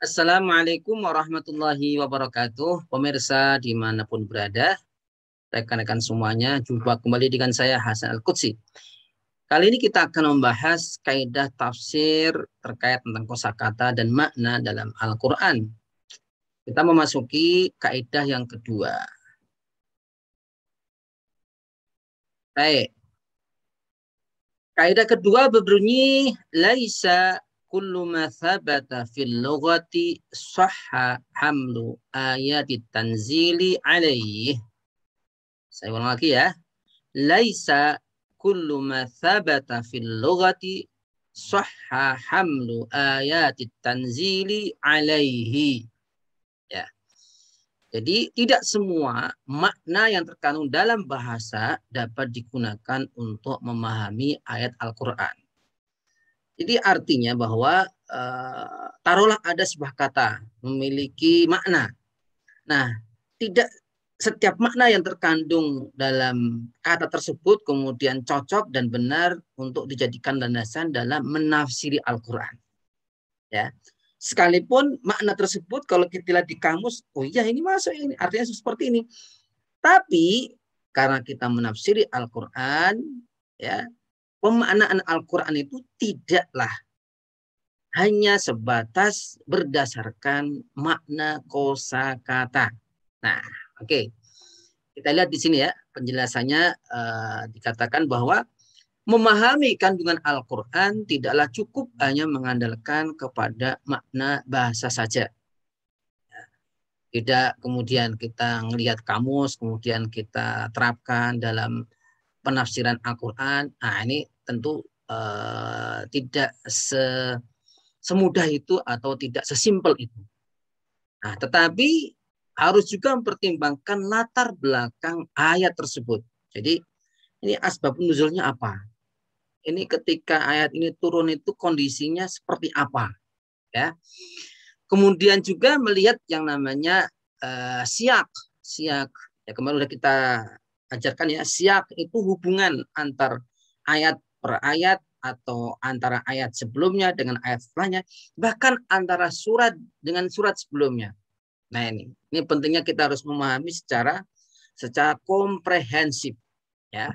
Assalamualaikum warahmatullahi wabarakatuh. Pemirsa dimanapun berada, rekan-rekan semuanya, jumpa kembali dengan saya Hasan Al-Qudsi. Kali ini kita akan membahas kaidah tafsir terkait tentang kosakata dan makna dalam Al-Quran. Kita memasuki kaidah yang kedua. Baik. Kaidah kedua berbunyi laisa kullu ma thabata fil lughati sahha hamlu ayatit tanzili alaih. Saya ulang lagi ya. Laisa kullu ma thabata fil lughati sahha hamlu ayatit tanzili alaihi. Ya. Jadi tidak semua makna yang terkandung dalam bahasa dapat digunakan untuk memahami ayat Al-Quran. Jadi artinya bahwa taruhlah ada sebuah kata memiliki makna. Nah, tidak setiap makna yang terkandung dalam kata tersebut kemudian cocok dan benar untuk dijadikan landasan dalam menafsiri Al-Quran. Ya. Sekalipun makna tersebut kalau kita lihat di kamus, oh iya ini masuk ini, artinya seperti ini. Tapi karena kita menafsiri Al-Quran, ya, pemaknaan Al-Quran itu tidaklah hanya sebatas berdasarkan makna kosakata. Nah, oke. Kita lihat di sini ya, penjelasannya dikatakan bahwa memahami kandungan Al-Quran tidaklah cukup hanya mengandalkan kepada makna bahasa saja. Tidak kemudian kita melihat kamus, kemudian kita terapkan dalam penafsiran Al-Quran. Nah, ini tentu tidak semudah itu atau tidak sesimpel itu. Nah, tetapi harus juga mempertimbangkan latar belakang ayat tersebut. Jadi ini asbab nuzulnya apa? Ini ketika ayat ini turun itu kondisinya seperti apa? Ya. Kemudian juga melihat yang namanya siak. Siak. Ya, kemarin sudah kita ajarkan ya, siak itu hubungan antar ayat per ayat atau antara ayat sebelumnya dengan ayat setelahnya, bahkan antara surat dengan surat sebelumnya. Nah, ini pentingnya kita harus memahami secara komprehensif ya.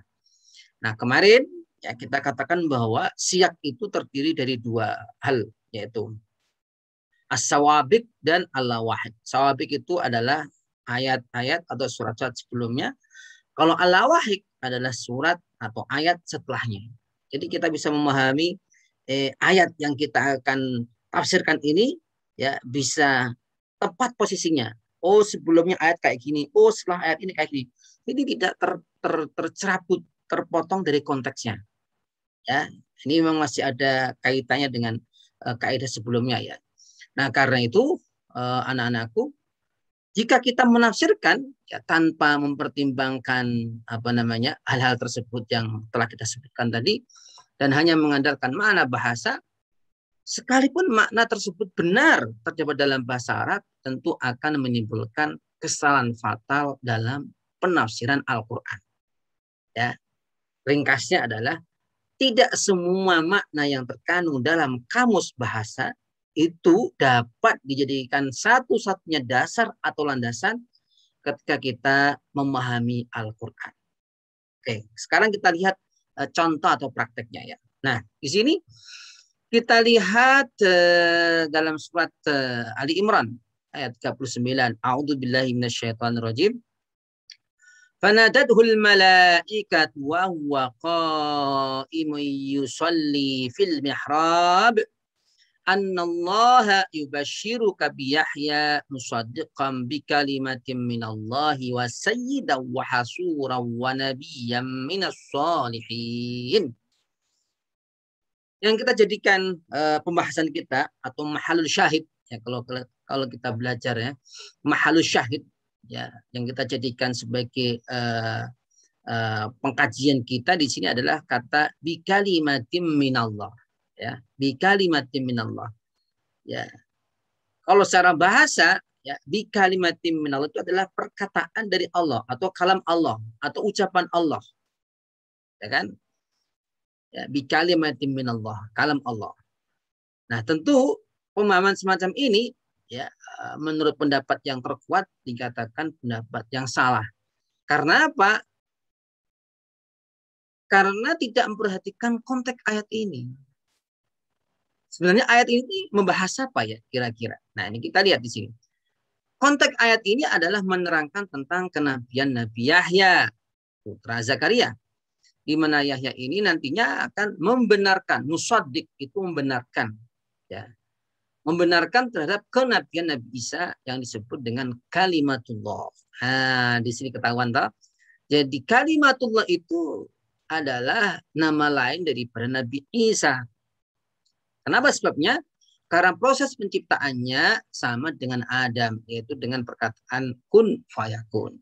Nah, kemarin ya kita katakan bahwa siak itu terdiri dari dua hal, yaitu as-sawabik dan al-lawahid. Sawabik itu adalah ayat-ayat atau surat-surat sebelumnya. Kalau al-lawahid adalah surat atau ayat setelahnya. Jadi kita bisa memahami ayat yang kita akan tafsirkan ini ya bisa tepat posisinya. Oh, sebelumnya ayat kayak gini. Oh, setelah ayat ini kayak gini. Ini tidak tercerabut, terpotong dari konteksnya. Ya, ini memang masih ada kaitannya dengan kaidah sebelumnya ya. Nah, karena itu anak-anakku, jika kita menafsirkan ya, tanpa mempertimbangkan apa namanya hal-hal tersebut yang telah kita sebutkan tadi dan hanya mengandalkan makna bahasa, sekalipun makna tersebut benar terdapat dalam bahasa Arab, tentu akan menimbulkan kesalahan fatal dalam penafsiran Al-Quran. Ya, ringkasnya adalah tidak semua makna yang terkandung dalam kamus bahasa itu dapat dijadikan satu-satunya dasar atau landasan ketika kita memahami Al-Quran. Oke, sekarang kita lihat contoh atau prakteknya ya. Nah, di sini kita lihat dalam surat Ali Imran ayat 39. A'udzubillahi minasyaitonirrajim. Fanadathul malaikatu wa huwa qa'imun yusalli fil mihrab annallaha yubashshiruka biyahya musaddiqan bikalimatin minallahi wa sayyidan wa hasuran wa nabiyyan minas salihin. Yang kita jadikan pembahasan kita atau mahalul syahid ya, kalau kita belajar ya, mahalul syahid ya, yang kita jadikan sebagai pengkajian kita di sini adalah kata bikalimatin minallah ya, bikalimatin minallah ya. Kalau secara bahasa ya, bikalimatin minallah itu adalah perkataan dari Allah atau kalam Allah atau ucapan Allah ya kan ya, bikalimatin minallah, kalam Allah. Nah, tentu pemahaman semacam ini ya menurut pendapat yang terkuat dikatakan pendapat yang salah. Karena apa? Karena tidak memperhatikan konteks ayat ini. Sebenarnya ayat ini membahas apa ya kira-kira? Nah, ini kita lihat di sini. Konteks ayat ini adalah menerangkan tentang kenabian Nabi Yahya, putra Zakaria. Di mana Yahya ini nantinya akan membenarkan, musaddiq itu membenarkan, ya, membenarkan terhadap kenabian Nabi Isa yang disebut dengan kalimatullah. Nah, di sini ketahuan tak? Jadi kalimatullah itu adalah nama lain daripada Nabi Isa. Kenapa sebabnya? Karena proses penciptaannya sama dengan Adam, yaitu dengan perkataan kun fayakun.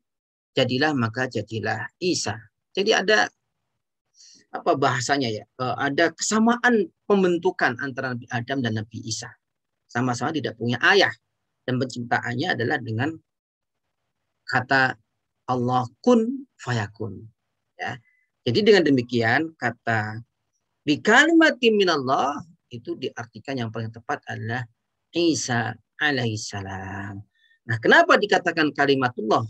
Jadilah maka jadilah Isa. Jadi ada apa bahasanya ya? Ada kesamaan pembentukan antara Nabi Adam dan Nabi Isa. Sama-sama tidak punya ayah dan penciptaannya adalah dengan kata Allah kun fayakun. Ya. Jadi dengan demikian kata bi kalimatin minallah itu diartikan yang paling tepat adalah Isa alaihissalam. Nah, kenapa dikatakan kalimatullah?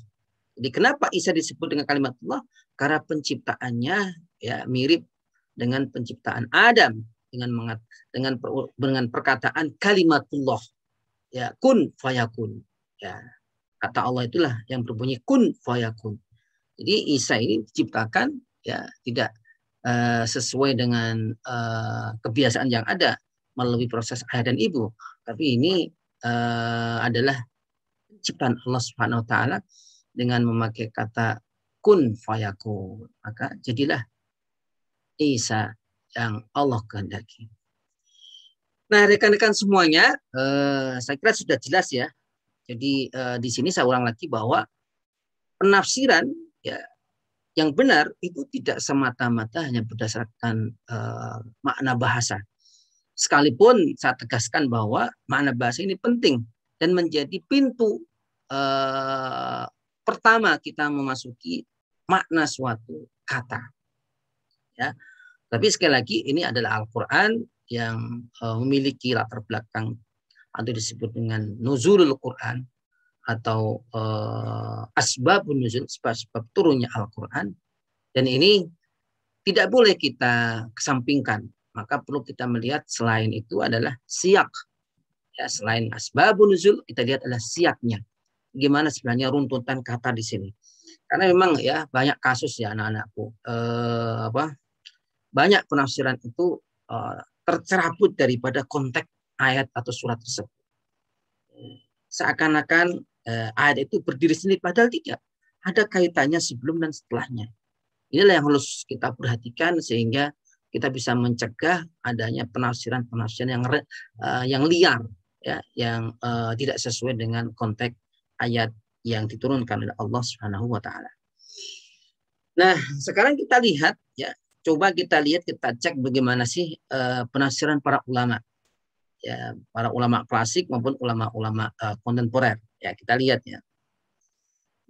Jadi kenapa Isa disebut dengan kalimatullah? Karena penciptaannya ya mirip dengan penciptaan Adam dengan perkataan kalimatullah. Ya, kun fayakun. Ya, kata Allah itulah yang berbunyi kun fayakun. Jadi Isa ini diciptakan ya tidak sesuai dengan kebiasaan yang ada melalui proses ayah dan ibu, tapi ini adalah ciptaan Allah Subhanahu Wa Taala dengan memakai kata kun fayakun, maka jadilah Isa yang Allah kehendaki. Nah, rekan-rekan semuanya, saya kira sudah jelas ya. Jadi di sini saya ulang lagi bahwa penafsiran ya yang benar itu tidak semata-mata hanya berdasarkan makna bahasa. Sekalipun saya tegaskan bahwa makna bahasa ini penting dan menjadi pintu pertama kita memasuki makna suatu kata. Ya, tapi sekali lagi ini adalah Al-Quran yang memiliki latar belakang atau disebut dengan nuzulul Quran atau asbabun nuzul, sebab turunnya Al-Quran, dan ini tidak boleh kita kesampingkan. Maka perlu kita melihat selain itu adalah siyak. Ya, selain asbabun nuzul, kita lihat adalah siyaknya. Gimana sebenarnya runtutan kata di sini. Karena memang ya banyak kasus ya anak-anakku. Banyak penafsiran itu tercerabut daripada konteks ayat atau surat tersebut. Seakan-akan ayat itu berdiri sendiri, padahal tidak. Ada kaitannya sebelum dan setelahnya. Inilah yang harus kita perhatikan sehingga kita bisa mencegah adanya penafsiran-penafsiran yang liar, ya, yang tidak sesuai dengan konteks ayat yang diturunkan oleh Allah Subhanahu Wa Taala. Nah, sekarang kita lihat, ya, coba kita lihat, kita cek bagaimana sih penafsiran para ulama. Ya, para ulama klasik maupun ulama-ulama kontemporer. Ya, kita lihat ya.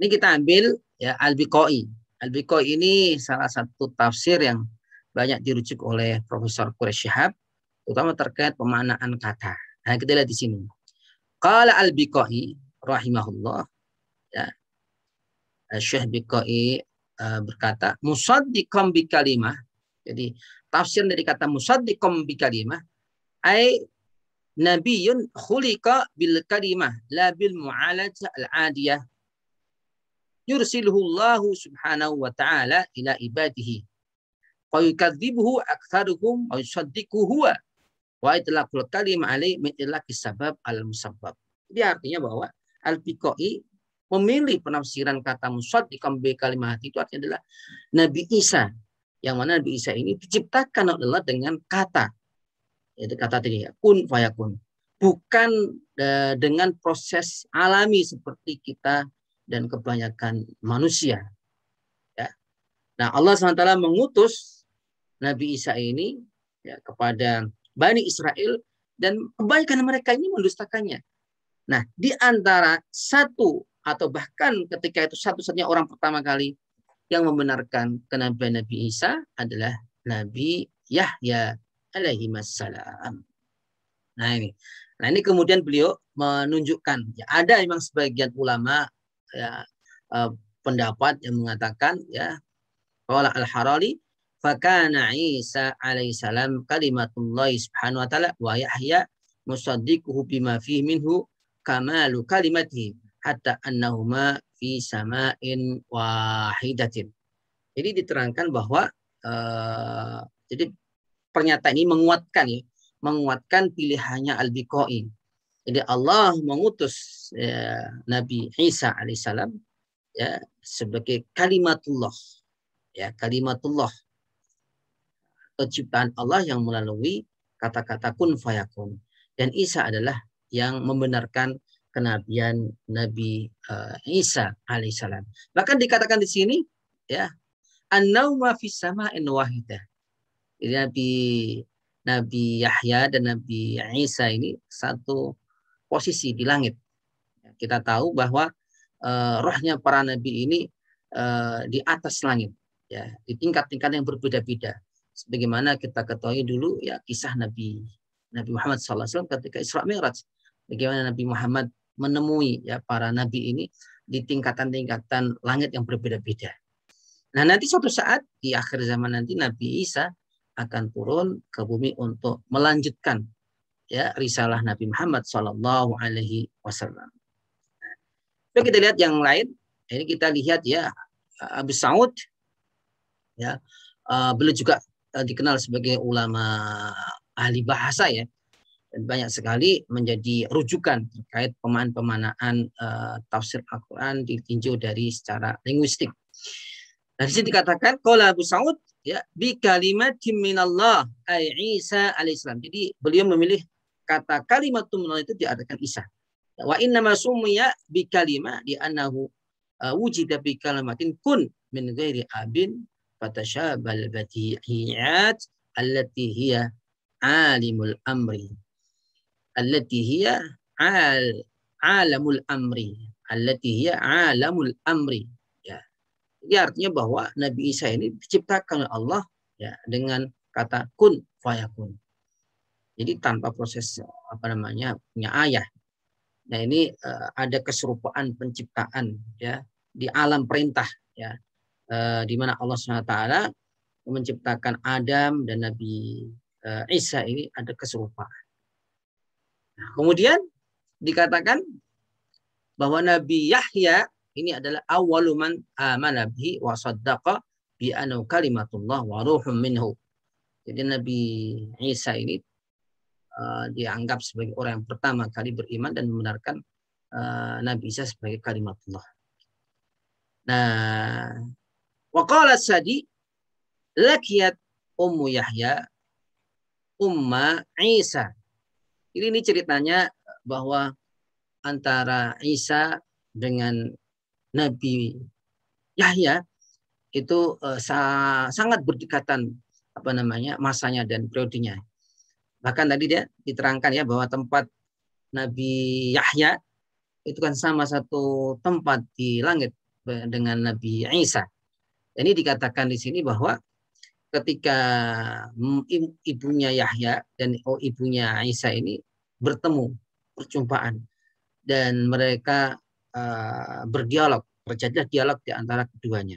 Ini kita ambil ya Al-Biqai. Al-Biqai ini salah satu tafsir yang banyak dirujuk oleh Profesor Quraish Shihab, terutama terkait pemaknaan kata. Nah, kita lihat di sini. Qala Al-Biqai rahimahullah, ya. Syekh Biqai berkata, musaddiqam bi kalimah. Jadi tafsir dari kata musaddiqam bi kalimah ai nabiyun khuliqa bil kalimah la bil mu'alajah al-adiyah yursiluhu Allah subhanahu wa ta'ala ila ibadihi fa yukadzibuhu aktsaruhum wa yusaddiquhu huwa wa itlaqul kalimah alai min ilaqis sabab al-musabbab. Jadi artinya bahwa Al-Biqai memilih penafsiran kata musaddiqam bi kalimat itu artinya adalah Nabi Isa, yang mana Nabi Isa ini diciptakan oleh Allah dengan kata, yaitu kata tadi ya, kun fayakun, bukan dengan proses alami seperti kita dan kebanyakan manusia. Ya. Nah, Allah SWT mengutus Nabi Isa ini ya, kepada Bani Israel, dan kebanyakan mereka ini mendustakannya. Nah, di antara satu atau bahkan ketika itu satu-satunya orang pertama kali yang membenarkan kenabian Nabi Isa adalah Nabi Yahya alaihi wassalam. Nah ini. Nah, ini kemudian beliau menunjukkan, ya, ada memang sebagian ulama, ya, pendapat yang mengatakan, ya, qala al-Harari fakana Isa alaihissalam kalimatullah subhanahu wa ta'ala wa Yahya musaddiquhu bima fihi minhu kamalu kalimatihi hatta annahuma fi sama'in wahidatin. Jadi diterangkan bahwa jadi pernyataan ini menguatkan, ya, menguatkan pilihannya Al-Biqai. Jadi Allah mengutus, ya, Nabi Isa alaihissalam, ya, sebagai kalimatullah, ya, kalimatullah, ciptaan Allah yang melalui kata-kata kun fayakun. Dan Isa adalah yang membenarkan kenabian Nabi Isa alaihissalam. Bahkan dikatakan di sini, ya, an-nauma fis sama'in wahidah. Jadi Nabi Yahya dan Nabi Isa ini satu posisi di langit. Kita tahu bahwa rohnya para nabi ini di atas langit, ya, di tingkat-tingkat yang berbeda-beda. Sebagaimana kita ketahui dulu, ya, kisah Nabi Muhammad SAW ketika Isra Mi'raj. Bagaimana Nabi Muhammad menemui, ya, para nabi ini di tingkatan-tingkatan langit yang berbeda-beda. Nah, nanti suatu saat di akhir zaman nanti Nabi Isa akan turun ke bumi untuk melanjutkan, ya, risalah Nabi Muhammad Sallallahu Alaihi Wasallam. Nah, kita lihat yang lain. Ini kita lihat, ya, Abu Sa'ud, ya, beliau juga dikenal sebagai ulama ahli bahasa, ya, dan banyak sekali menjadi rujukan terkait pemanaan tafsir Al-Quran ditinjau dari secara linguistik. Nah, di sini dikatakan qala Abu Sa'ud, ya, bi kalimatin minallah ay Isa alaihissalam. Jadi beliau memilih kata kalimatun minallah itu diartikan Isa. Wa inna ma summiya bi kalimah di annahu wujida bi kalimatin kun min ghairi abin fatashabal badi'iyat allati hiya alimul amri allati hiya alamul amri allati hiya alamul amri. Jadi artinya bahwa Nabi Isa ini diciptakan oleh Allah, ya, dengan kata kun fayakun. Jadi tanpa proses punya ayah. Nah, ini ada keserupaan penciptaan, ya, di alam perintah, ya, di mana Allah SWT menciptakan Adam dan Nabi Isa ini ada keserupaan. Nah, kemudian dikatakan bahwa Nabi Yahya ini adalah awwaluman amana bihi wa saddaqa bi annahu kalimatullah wa ruhum minhu. Jadi Nabi Isa ini dianggap sebagai orang yang pertama kali beriman dan membenarkan Nabi Isa sebagai kalimatullah. Nah, wa qala Sadi lakiyat ummu Yahya umma Isa. Ini ceritanya bahwa antara Isa dengan Nabi Yahya itu sangat berdekatan masanya dan periodenya. Bahkan tadi dia diterangkan, ya, bahwa tempat Nabi Yahya itu kan sama satu tempat di langit dengan Nabi Isa. Ini dikatakan di sini bahwa ketika ibunya Yahya dan ibunya Isa ini bertemu, perjumpaan, dan mereka berdialog, terjadilah dialog di antara keduanya.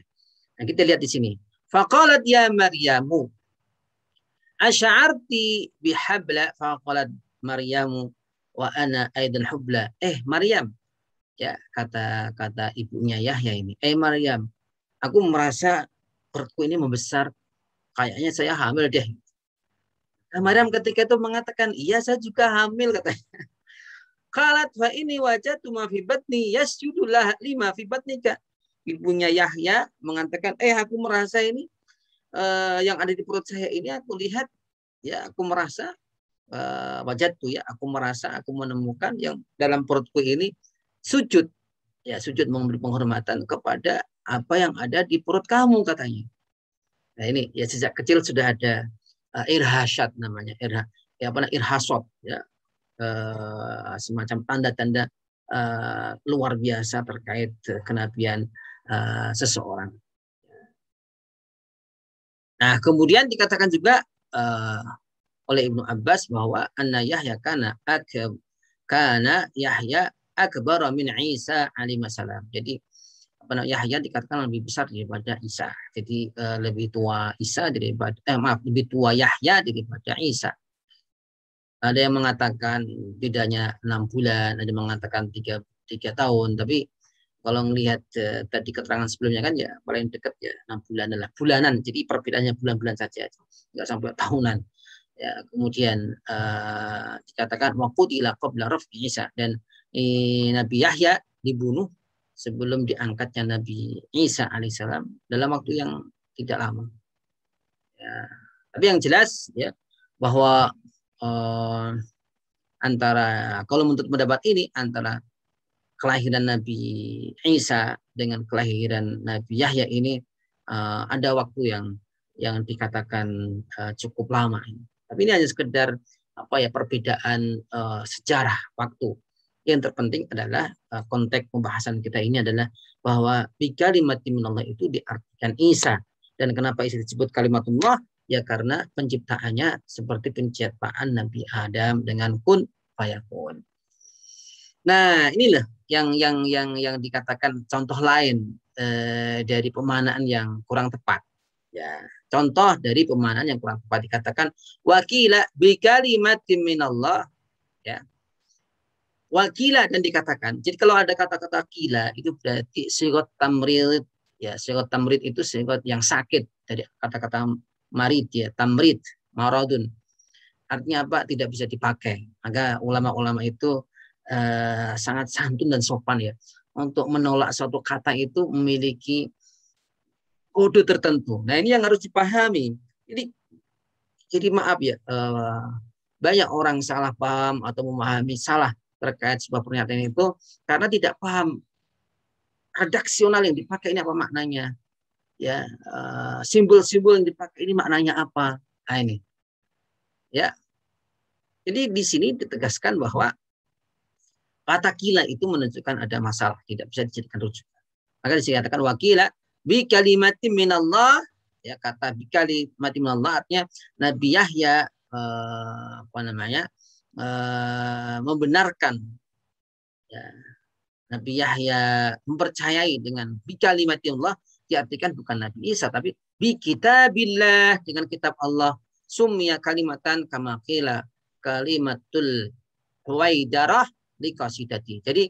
Nah, kita lihat di sini. Faqalat ya Maryamu asy'arti bihabla, faqalat Maryamu wa ana aidan hubla. Maryam, ya, kata ibunya Yahya ini. Maryam, aku merasa perutku ini membesar, kayaknya saya hamil deh. Nah, Maryam ketika itu mengatakan, iya, saya juga hamil, katanya. Qalat fa ini wajatu ma fi batni yasjudu lima fi batnika. Ibunya Yahya mengatakan, aku merasa ini yang ada di perut saya ini, aku lihat, ya, aku merasa wajatu, ya, aku merasa aku menemukan yang dalam perutku ini sujud, ya, sujud memberi penghormatan kepada apa yang ada di perut kamu, katanya. Nah, ini, ya, sejak kecil sudah ada irhasyat namanya, irhasot, ya, semacam tanda-tanda luar biasa terkait kenabian seseorang. Nah, kemudian dikatakan juga oleh Ibnu Abbas bahwa anna Yahya kana Kana Yahya akbar min Isa alaihi salam. Jadi Yahya dikatakan lebih besar daripada Isa. Jadi lebih tua Isa daripada lebih tua Yahya daripada Isa. Ada yang mengatakan bedanya 6 bulan, ada yang mengatakan 3 tahun, tapi kalau melihat tadi keterangan sebelumnya kan ya paling dekat ya 6 bulan adalah bulanan. Jadi perbedaannya bulan-bulan saja, nggak sampai tahunan. Ya, kemudian dikatakan waktu ila qabla raf'i Isa, dan Nabi Yahya dibunuh sebelum diangkatnya Nabi Isa alaihissalam dalam waktu yang tidak lama. Ya, tapi yang jelas ya bahwa antara, kalau menurut pendapat ini, antara kelahiran Nabi Isa dengan kelahiran Nabi Yahya ini ada waktu yang dikatakan cukup lama. Tapi ini hanya sekedar perbedaan sejarah waktu. Yang terpenting adalah konteks pembahasan kita ini adalah bahwa bi kalimatin minallah itu diartikan Isa. Dan kenapa Isa disebut kalimatullah? Ya karena penciptaannya seperti penciptaan Nabi Adam dengan kun fayakun. Nah, inilah yang dikatakan contoh lain dari pemaknaan yang kurang tepat. Ya, contoh dari pemaknaan yang kurang tepat dikatakan wakila bi kalimatin minallah, ya. Wakila, dan dikatakan. Jadi kalau ada kata-kata kila itu berarti sigot tamrid, ya. Sigot tamrid itu sigot yang sakit, dari kata-kata marid, ya, tamrid, maradun. Artinya apa? Tidak bisa dipakai. Maka ulama-ulama itu sangat santun dan sopan ya. Untuk menolak suatu kata itu memiliki kode tertentu. Nah, ini yang harus dipahami. Jadi maaf ya, banyak orang salah paham atau memahami salah terkait sebuah pernyataan itu karena tidak paham redaksional yang dipakai ini apa maknanya. Ya, simbol-simbol yang dipakai ini maknanya apa? Nah, ini, ya. Jadi di sini ditegaskan bahwa kata kila itu menunjukkan ada masalah, tidak bisa dijadikan rujukan. Maka dikatakan wakila bi kalimatin minallah, ya, kata bi kalimatin minallah artinya Nabi Yahya membenarkan, ya, Nabi Yahya mempercayai dengan bi kalimatillah, diartikan bukan Nabi Isa tapi bi kitabillah, dengan kitab Allah, summiya kalimatan kama qila kalimatul huwaidarah li qasidati. Jadi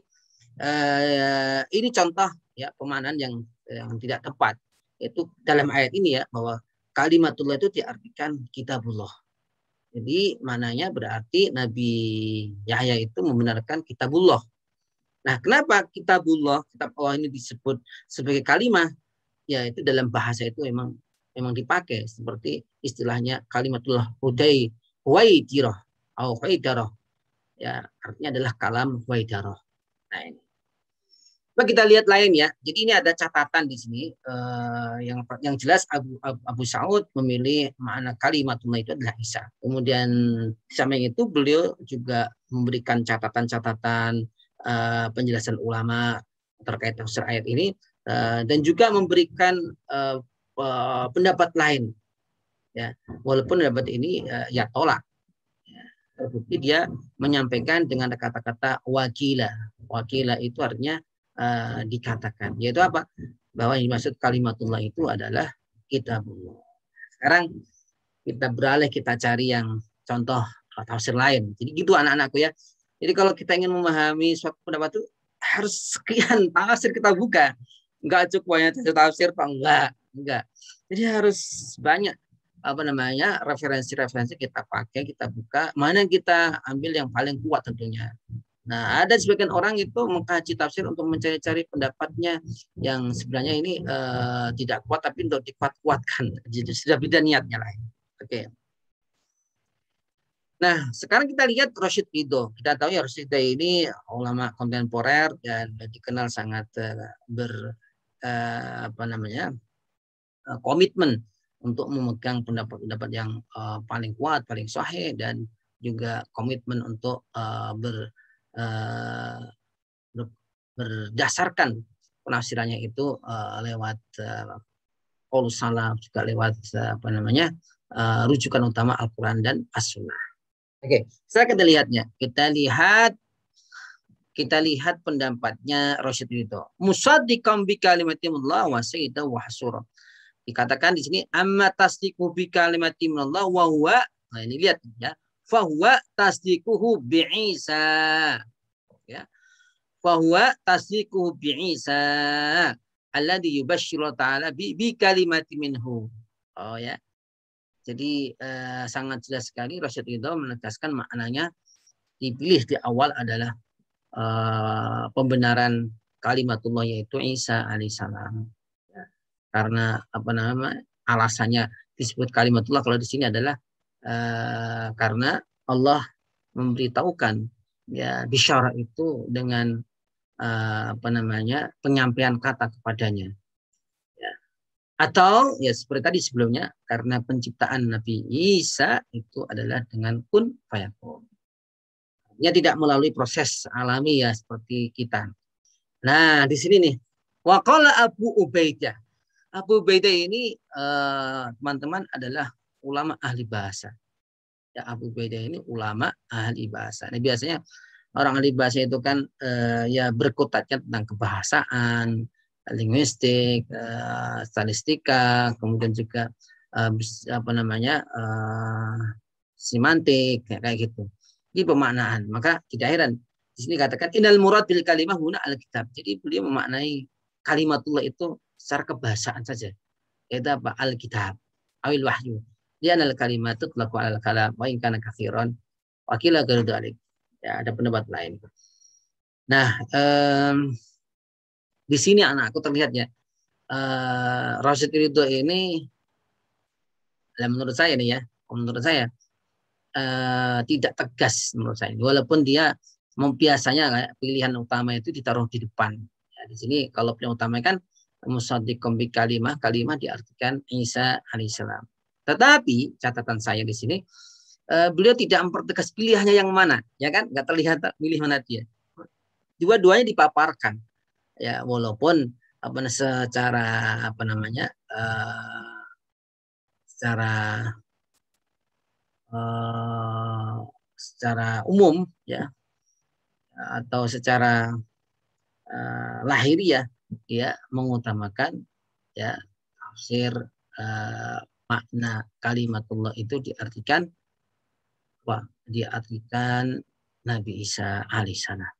ini contoh ya pemaknaan yang tidak tepat, yaitu dalam ayat ini ya, bahwa kalimatullah itu diartikan kitabullah. Jadi mananya berarti Nabi Yahya itu membenarkan kitabullah. Nah, kenapa kitabullah, kitab Allah ini disebut sebagai kalimat? Ya, itu dalam bahasa itu memang dipakai seperti istilahnya kalimatullah huwaidirah atau huwaidarah. Ya, artinya adalah kalam huwaidarah. Nah, ini. Coba kita lihat lain ya. Jadi ini ada catatan di sini yang jelas Abu Sa'ud memilih makna kalimatullah itu adalah Isa. Kemudian di samping itu beliau juga memberikan catatan-catatan penjelasan ulama terkait tafsir ayat ini, dan juga memberikan pendapat lain, ya, walaupun pendapat ini ya tolak, ya, terbukti dia menyampaikan dengan kata-kata wakila itu artinya dikatakan, yaitu apa, bahwa yang dimaksud kalimatullah itu adalah kitabullah. Sekarang kita beralih, kita cari yang contoh tafsir lain. Jadi gitu anak-anakku ya. Jadi kalau kita ingin memahami suatu pendapat itu harus sekian tafsir kita buka. Enggak cukup hanya tafsir Pak, enggak. Jadi harus banyak referensi-referensi kita pakai, kita buka, mana kita ambil yang paling kuat tentunya. Nah, ada sebagian orang itu mengkaji tafsir untuk mencari-cari pendapatnya yang sebenarnya ini tidak kuat, tapi untuk dikuat-kuatkan. Jadi sudah beda niatnya lain. Oke. Nah, sekarang kita lihat Rasyid Ridho. Kita tahu ya Rasyid Ridho ini ulama kontemporer dan dikenal sangat komitmen untuk memegang pendapat-pendapat yang paling kuat, paling sahih, dan juga komitmen untuk berdasarkan penafsirannya itu lewat qaulus salaf, juga lewat rujukan utama Al-Quran dan As-Sunnah. Oke, setelah kita lihatnya, kita lihat Kita lihat pendapatnya Rasyid Ridho. Musaddiqan bi kalimatillah wa sayyidah wa hasura. Dikatakan di sini amma tasdiqu bi kalimatillah wa huwa. Nah, ini lihat ya. Fa huwa tasdiquhu bi Isa. Ya. Fa huwa tasdiquhu bi Isa alladhi yubashshiru ta'ala bi kalimati minhu. Oh ya. Jadi sangat jelas sekali Rasyid Ridho menegaskan maknanya dipilih di awal adalah pembenaran kalimatullah yaitu Isa alaihissalam. Ya, karena alasannya disebut kalimatullah kalau di sini adalah karena Allah memberitahukan ya bisyarah itu dengan penyampaian kata kepadanya. Ya. Atau ya seperti tadi sebelumnya karena penciptaan Nabi Isa itu adalah dengan kun fayakun. Ya tidak melalui proses alami ya seperti kita. Nah di sini nih, waqala Abu Ubaidah. Abu Ubaidah ini teman-teman adalah ulama ahli bahasa. Ya Abu Ubaidah ini ulama ahli bahasa. Nah biasanya orang ahli bahasa itu kan ya berkutatnya tentang kebahasaan, linguistik, statistika, kemudian juga semantik kayak gitu. Ini pemaknaan. Maka tidak heran di sini katakan innal murad bil kalimah huna alkitab. Jadi beliau memaknai kalimatullah itu secara kebahasaan saja. Yaitu apa? Alkitab. Awil wahyu. Dia adalah kalimat tutlaqu alal kalam wa in kana katsiran wa qila ghairu dzalik. Ya, ada pendapat lain. Nah, di sini anakku terlihat ya. Rasyid Ridho ini menurut saya nih ya, menurut saya tidak tegas menurut saya. Walaupun dia biasanya pilihan utama itu ditaruh di depan. Ya, di sini kalau pilihan utama kan musaddiqan bi kalimah diartikan Isa alaihissalam. Tetapi catatan saya di sini beliau tidak mempertegas pilihannya yang mana, ya kan? Nggak terlihat pilih mana dia. Dua-duanya dipaparkan. Ya, walaupun secara secara umum ya atau secara lahiriah dia mengutamakan ya tafsir makna kalimatullah itu diartikan Nabi Isa alaihissalam.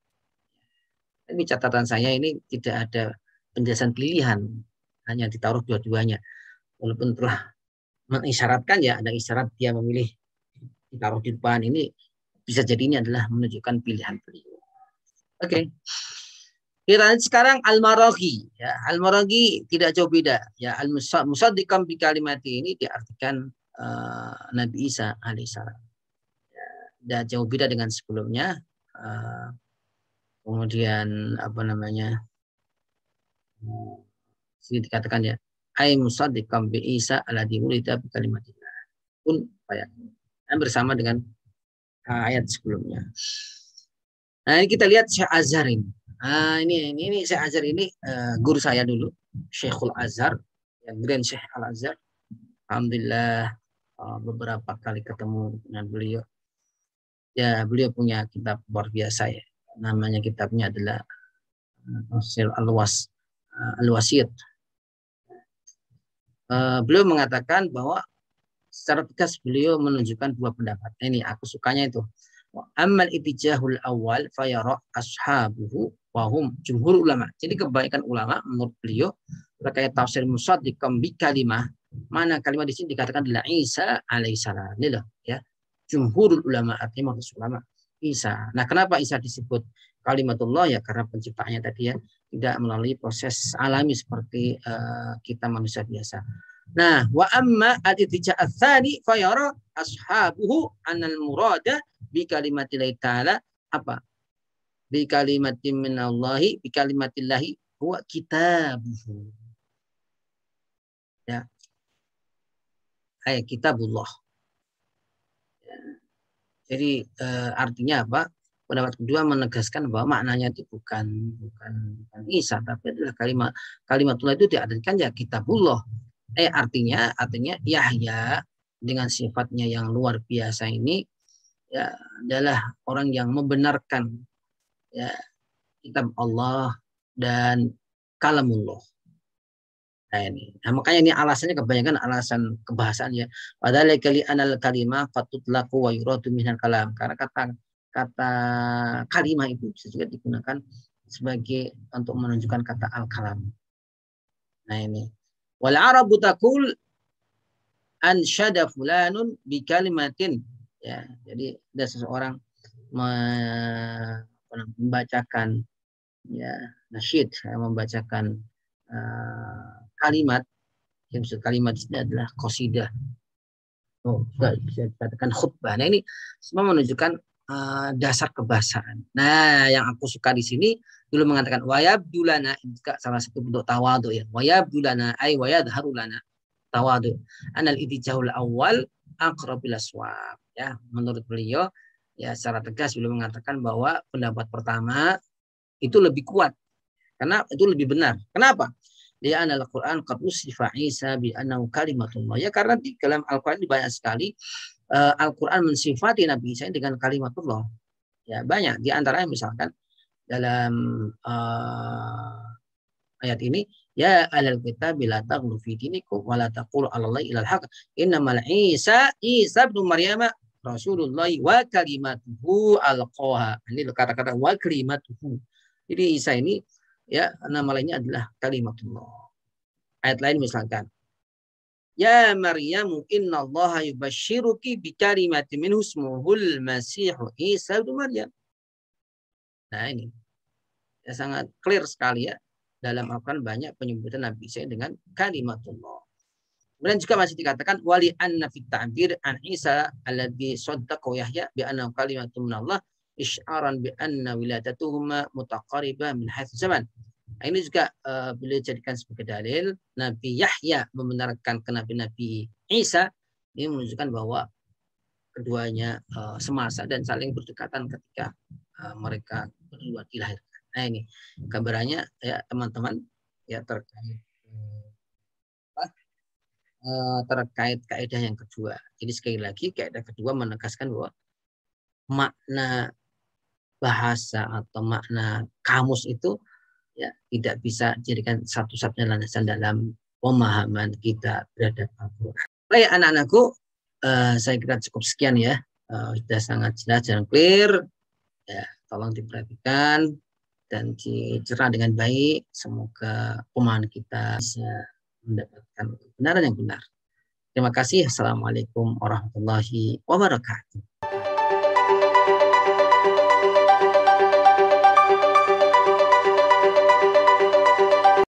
Ini catatan saya ini tidak ada penjelasan pilihan, hanya ditaruh dua-duanya. Walaupun telah mengisyaratkan ya ada isyarat dia memilih ditaruh di depan, ini bisa jadi ini adalah menunjukkan pilihan beliau. Oke. Kita sekarang Al-Maraghi ya. Al-Maraghi tidak jauh beda ya. Al-musaddiqan bi kalimati ini diartikan Nabi Isa alaihissalam. Ya, jauh beda dengan sebelumnya. Kemudian sini dikatakan ya ai musaddiqan bi Isa alladzi wulida bi kalimatillah kun fayakun. Bersama dengan ayat sebelumnya. Nah, ini kita lihat Syekh Azhar ini. Nah, ini Syekh Azhar ini guru saya dulu, Syekhul Azhar, yang Grand Syekh Al Azhar. Alhamdulillah beberapa kali ketemu dengan beliau. Ya, beliau punya kitab luar biasa ya. Namanya kitabnya adalah Tafsir Al-Wasit. Beliau mengatakan bahwa secara tegas beliau menunjukkan dua pendapat. Ini aku sukanya itu. Ammal itijahul awal fayara ashabuhu wahum jumhur ulama. Jadi kebaikan ulama menurut beliau terkait tafsir musaddiqan bi kalimah. Mana kalimat di sini dikatakan adalah Isa alaihissalam. Ini loh ya. Jumhur ulama artinya maksud ulama Isa. Nah, kenapa Isa disebut kalimatullah ya karena penciptaannya tadi ya tidak melalui proses alami seperti kita manusia biasa. Nah, wa amma al-ittija' ats-tsani fa yara ashabuhu anal murada bi kalimatillahi ta'ala apa? Bi kalimatin minallahi bi kalimatillahi huwa kitabuhu. Ya. Ayat kitabullah. Ya. Jadi artinya apa? Pendapat kedua menegaskan bahwa maknanya itu bukan Isa, tapi adalah kalimatullah itu diartikan ya kitabullah. Artinya Yahya dengan sifatnya yang luar biasa ini ya adalah orang yang membenarkan ya kitab Allah dan kalamullah. Nah ini, nah, makanya ini alasannya kebanyakan alasan kebahasaan ya. Padahal kali anal kalimah fatutlaku wa yuradu minal kalam. Karena kata kalimah itu bisa juga digunakan sebagai untuk menunjukkan kata al-kalam. Nah ini. Wal arabu taqul ansyada fulanun bi kalimatin. Ya, jadi ada seseorang membacakan ya nasyid, membacakan kalimat. Yang maksud kalimat ini adalah qasidah. Bisa dikatakan khutbah. Nah ini semua menunjukkan dasar kebahasaan. Nah yang aku suka di sini dulu mengatakan wayabdulana, juga salah satu bentuk tawadu ya. Wayabdulana ay wayadharulana tawadu. Anal idijahul awal aqrabil aswab. Ya, menurut beliau ya secara tegas beliau mengatakan bahwa pendapat pertama itu lebih kuat karena itu lebih benar. Kenapa? Dia adalah Quran qad usifa Isa bi annahu kalimatullah. Ya karena di dalam Al-Qur'an banyak sekali Al-Qur'an mensifati Nabi Isa dengan kalimatullah. Ya banyak di antaranya misalkan dalam ayat ini ya alal kitab bila taghlu fi dinikum wa la taqulu 'alallahi ilal haqq innamal Isa ibnu Maryam Rasulullah wa kalimatuhu alqaha. Ini kata-kata wa kalimatuhu. Jadi Isa ini ya nama lainnya adalah kalimatullah. Ayat lain misalkan ya Maryam innallaha yubashshiruki bi kalimatin minhu ismuhul masihu Isa ibnu Maryam. Nah ini ya, sangat clear sekali ya dalam Al-Quran banyak penyebutan Nabi Isa dengan kalimatullah. Kemudian juga masih dikatakan wali anna fit ta'bir an Isa alladhi saddaqa Yahya bi anna kalimatun minallah isy'aran bi anna wiladatuhuma mutaqaribah min haitsu zaman. Nah, ini juga beliau jadikan sebagai dalil Nabi Yahya membenarkan kenabian Nabi Isa. Ini menunjukkan bahwa keduanya semasa dan saling berdekatan ketika mereka berdua dilahirkan. Nah ini gambarannya ya teman-teman ya terkait kaidah yang kedua. Jadi sekali lagi kaidah kedua menegaskan bahwa makna bahasa atau makna kamus itu ya tidak bisa dijadikan satu-satunya landasan dalam pemahaman kita terhadap Al-Quran. Baik anak-anakku, saya kira cukup sekian ya. Sudah sangat jelas dan clear. Ya, tolong diperhatikan dan dicerna dengan baik. Semoga pemahaman kita bisa mendapatkan kebenaran yang benar. Terima kasih. Assalamualaikum warahmatullahi wabarakatuh.